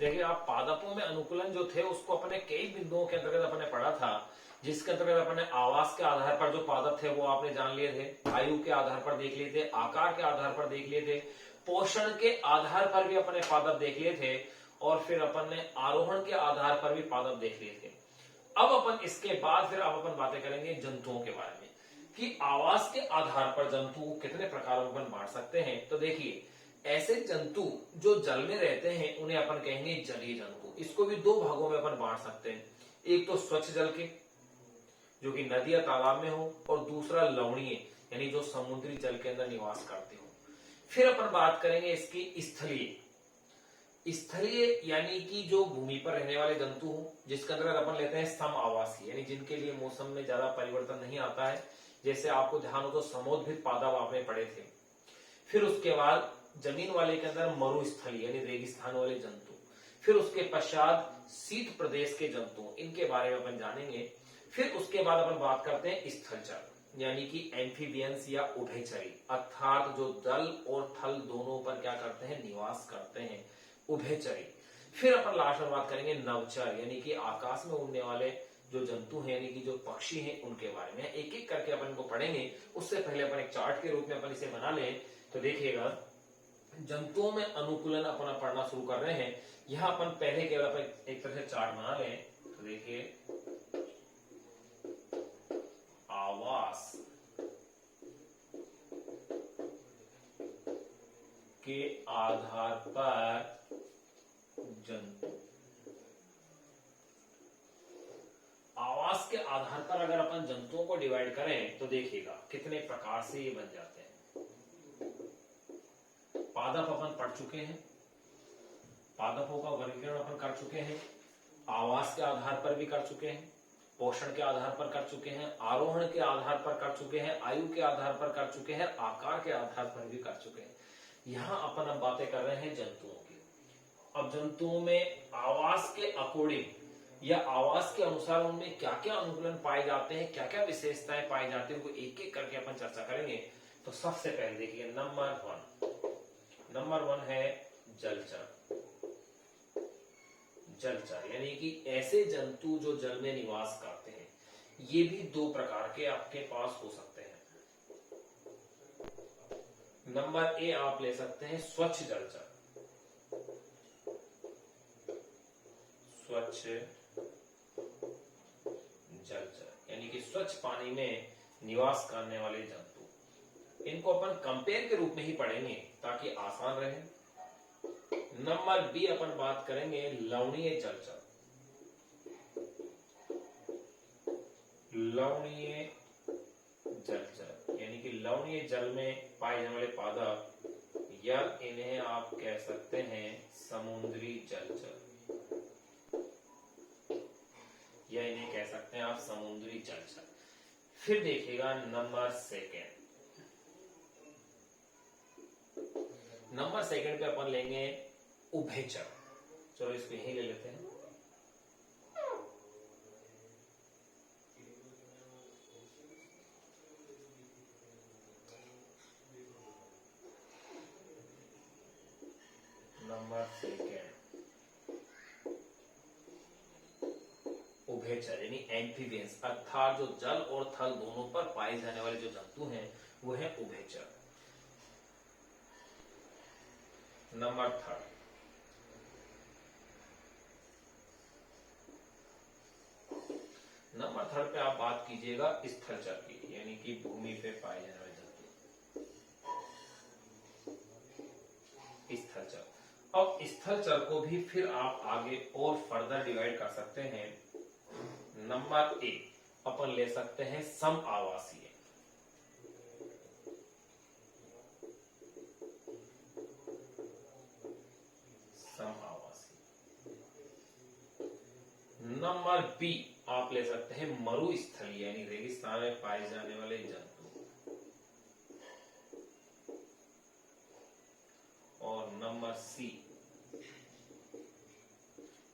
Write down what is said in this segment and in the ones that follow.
देखिए आप पादपों में अनुकूलन जो थे उसको अपने कई बिंदुओं के अंतर्गत अपने पढ़ा था, जिसके अंतर्गत अपने आवास के आधार पर जो पादप थे वो आपने जान लिए थे, आयु के आधार पर देख लिए थे, आकार के आधार पर देख लिए थे, पोषण के आधार पर भी अपने पादप देख लिए थे, और फिर अपन ने आरोहण के आधार पर भी पादप देख लिए थे। अब अपन इसके बाद फिर अब अपन बातें करेंगे जंतुओं के बारे में कि आवास के आधार पर जंतु को कितने प्रकारों में अपन बांट सकते हैं। तो देखिए ऐसे जंतु जो जल में रहते हैं उन्हें अपन कहेंगे जलीय जंतु। इसको भी दो भागों में अपन बांट सकते हैं, एक तो स्वच्छ जल के जो कि नदी या तालाब में हो, और दूसरा लवणीय यानी जो समुद्री जल के अंदर निवास करते हो। फिर अपन बात करेंगे इसकी स्थलीय। स्थलीय यानी कि जो भूमि पर रहने वाले जंतु हो, जिसके अंदर अपन लेते हैं सम आवासीय यानी जिनके लिए मौसम में ज्यादा परिवर्तन नहीं आता है, जैसे आपको ध्यान हो तो समुद्रभित पादप आपने पढ़े थे। फिर उसके बाद जमीन वाले के अंदर मरुस्थलीय यानी रेगिस्तान वाले जंतु। फिर उसके पश्चात शीत प्रदेश के जंतु, इनके बारे में अपन जानेंगे। फिर उसके बाद अपन बात करते हैं स्थलचर यानी कि एम्फीबियंस या उभयचरी, अर्थात जो जल और थल दोनों पर क्या करते हैं, निवास करते हैं, उभयचरी। फिर अपन लास्ट में बात करेंगे नवचर यानी कि आकाश में उड़ने वाले जो जंतु हैं यानी कि जो पक्षी हैं उनके बारे में। एक एक करके अपन को पढ़ेंगे। उससे पहले अपन एक चार्ट के रूप में अपन इसे बना लें। तो देखिएगा जंतुओं में अनुकूलन अपना पढ़ना शुरू कर रहे हैं। यहां अपन पहले केवल अपन एक तरह से चार्ट बना लें। तो देखिए आवास के आधार पर जंतु। आवास के आधार पर अगर अपन जंतुओं को डिवाइड करें तो देखिएगा कितने प्रकार से ये बन जाते हैं। पादप अपन पढ़ चुके हैं, पादपों का वर्गीकरण अपन कर चुके हैं, आवास के आधार पर भी कर चुके हैं, पोषण के आधार पर कर चुके हैं, आरोहण के आधार पर कर चुके हैं, आयु के आधार पर कर चुके हैं, आकार के आधार पर भी कर चुके हैं। यहां अपन अब बातें कर रहे हैं जंतुओं की। अब जंतुओं में आवास के अकॉर्डिंग या आवास के अनुसार उनमें क्या क्या अनुकूलन पाए जाते हैं, क्या क्या विशेषताएं पाई जाती है, उनको एक एक करके अपन चर्चा करेंगे। तो सबसे पहले देखिए नंबर वन है जलचर। जलचर यानी कि ऐसे जंतु जो जल में निवास करते हैं। ये भी दो प्रकार के आपके पास हो सकते हैं। नंबर ए आप ले सकते हैं स्वच्छ जलचर। स्वच्छ जलचर यानी कि स्वच्छ पानी में निवास करने वाले जंतु। इनको अपन कंपेयर के रूप में ही पढ़ेंगे ताकि आसान रहे। नंबर बी अपन बात करेंगे लवणीय जलचर। लवणीय जलचर यानी कि लवणीय जल में पाए जाने वाले पादप, या इन्हें आप कह सकते हैं समुद्री जलचर, या इन्हें कह सकते हैं आप समुद्री जलचर। फिर देखिएगा नंबर सेकंड पे अपन लेंगे उभयचर। चलो इसको यही ले लेते हैं। नंबर सेकंड उभयचर यानी एम्फीबियंस, अर्थात जो जल और थल दोनों पर पाए जाने वाले जो जंतु हैं वो है उभयचर। नंबर थर्ड पे आप बात कीजिएगा स्थलचर की, यानी कि भूमि पे पाए जाने वाले जंतु, स्थलचर। अब स्थलचर को भी फिर आप आगे और फर्दर डिवाइड कर सकते हैं। नंबर ए अपन ले सकते हैं सम आवासीय। नंबर बी आप ले सकते हैं मरुस्थलीय यानी रेगिस्तान में पाए जाने वाले जंतु। और नंबर सी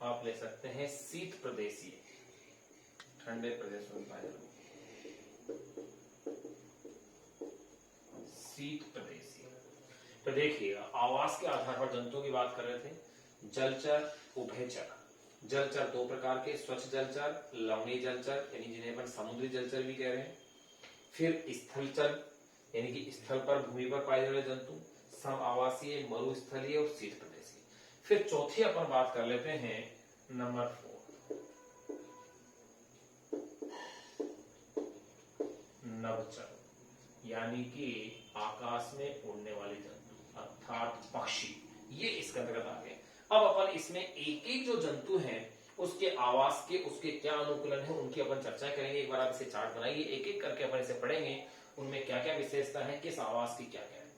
आप ले सकते हैं शीत प्रदेशीय, ठंडे प्रदेश में पाए जाने शीत प्रदेशीय। तो देखिएगा आवास के आधार पर जंतुओं की बात कर रहे थे, जलचर, उभयचर। जलचर दो प्रकार के, स्वच्छ जलचर, लवणीय जलचर यानी जिन्हें अपन समुद्री जलचर भी कह रहे हैं। फिर स्थलचर यानी कि स्थल पर, भूमि पर पाए जाने वाले जंतु, सम आवासीय, मरुस्थलीय और शीत प्रदेशीय। फिर चौथी अपन बात कर लेते हैं नंबर 4, नभचर यानी कि आकाश में उड़ने वाले जंतु अर्थात पक्षी, ये इसके अंतर्गत आ गए। अब अपन इसमें एक एक जो जंतु हैं उसके आवास के, उसके क्या अनुकूलन है, उनकी अपन चर्चा करेंगे। एक बार आप इसे चार्ट बनाइए, एक एक करके अपन इसे पढ़ेंगे, उनमें क्या क्या विशेषता है, किस आवास की क्या क्या है।